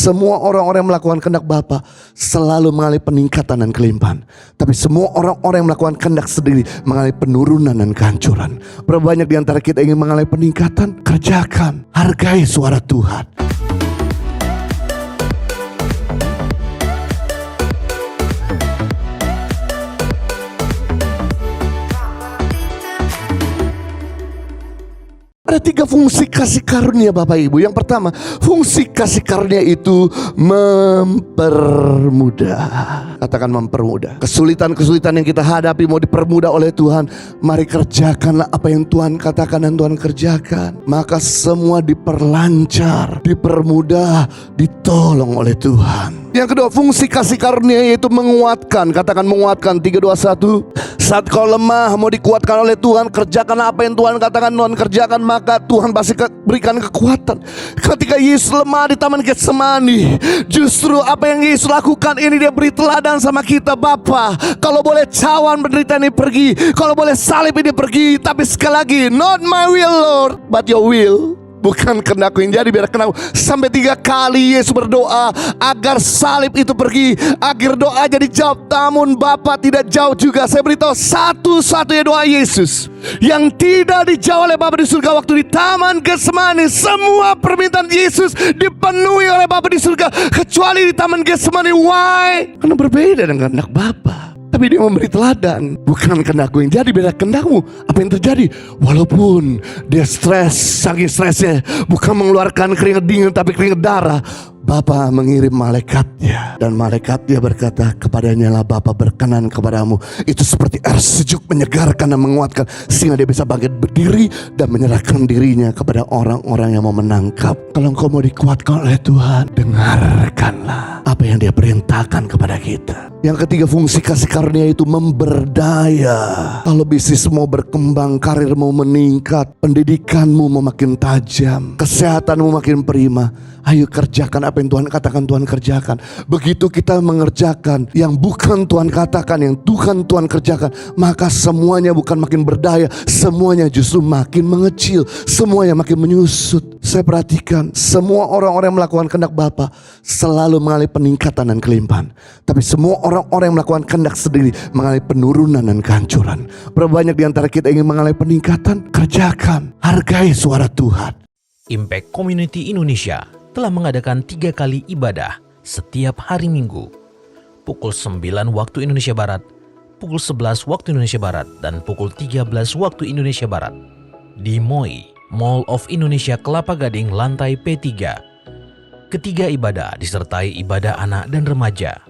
semua orang-orang yang melakukan kehendak Bapa selalu mengalami peningkatan dan kelimpahan. Tapi semua orang-orang yang melakukan kehendak sendiri mengalami penurunan dan kehancuran. Berapa banyak di antara kita ingin mengalami peningkatan? Kerjakan, hargai suara Tuhan. Ada 3 fungsi kasih karunia Bapak Ibu. Yang pertama, fungsi kasih karunia itu mempermudah. Katakan mempermudah. Kesulitan-kesulitan yang kita hadapi mau dipermudah oleh Tuhan. Mari kerjakanlah apa yang Tuhan katakan dan Tuhan kerjakan. Maka semua diperlancar, dipermudah, ditolong oleh Tuhan. Yang kedua, fungsi kasih karunia yaitu menguatkan. Katakan menguatkan. 3, 2, 1. Saat kau lemah mau dikuatkan oleh Tuhan, kerjakanlah apa yang Tuhan katakan Tuhan kerjakan, maka Tuhan pasti berikan kekuatan. Ketika Yesus lemah di Taman Getsemani, justru apa yang Yesus lakukan ini dia beri teladan sama kita. Bapa, kalau boleh cawan penderita ini pergi, kalau boleh salib ini pergi, tapi sekali lagi, not my will Lord, but your will. Bukan kehendakku yang jadi, biar kehendakmu. Sampai 3 kali Yesus berdoa agar salib itu pergi, agar doa jadi jawab. Namun Bapa tidak jauh juga. Saya beritahu satu-satunya doa Yesus yang tidak dijawab oleh Bapa di surga waktu di Taman Getsemani. Semua permintaan Yesus dipenuhi oleh Bapa di surga kecuali di Taman Getsemani. Why? Karena berbeda dengan kehendak Bapa. Tapi dia memberi teladan. Bukan kehendakku yang jadi, biar kehendakmu. Apa yang terjadi? Walaupun dia stres, saking stresnya bukan mengeluarkan keringat dingin tapi keringat darah, Bapa mengirim malaikatnya, dan malaikatnya berkata, kepadanya lah Bapa berkenan kepadamu. Itu seperti air sejuk menyegarkan dan menguatkan, sehingga dia bisa bangkit berdiri dan menyerahkan dirinya kepada orang-orang yang mau menangkap. Kalau engkau mau dikuatkan oleh Tuhan, dengarkanlah apa yang dia perintahkan kepada kita. Yang ketiga, fungsi kasih karunia itu memberdaya. Kalau bisnis mau berkembang, karir mau meningkat, pendidikanmu mau makin tajam, kesehatanmu makin prima, ayo kerjakan apa yang Tuhan katakan Tuhan kerjakan. Begitu kita mengerjakan yang bukan Tuhan katakan, yang Tuhan kerjakan, maka semuanya bukan makin berdaya, semuanya justru makin mengecil, semuanya makin menyusut. Saya perhatikan semua orang-orang yang melakukan kehendak Bapa selalu mengalami peningkatan dan kelimpahan. Tapi semua orang-orang yang melakukan kehendak sendiri mengalami penurunan dan kehancuran. Berapa banyak di antara kita ingin mengalami peningkatan? Kerjakan, hargai suara Tuhan. Impact Community Indonesia telah mengadakan 3 kali ibadah setiap hari Minggu, pukul 9 waktu Indonesia Barat, pukul 11 waktu Indonesia Barat, dan pukul 13 waktu Indonesia Barat di MOI, Mall of Indonesia Kelapa Gading, lantai P3. Ketiga ibadah disertai ibadah anak dan remaja.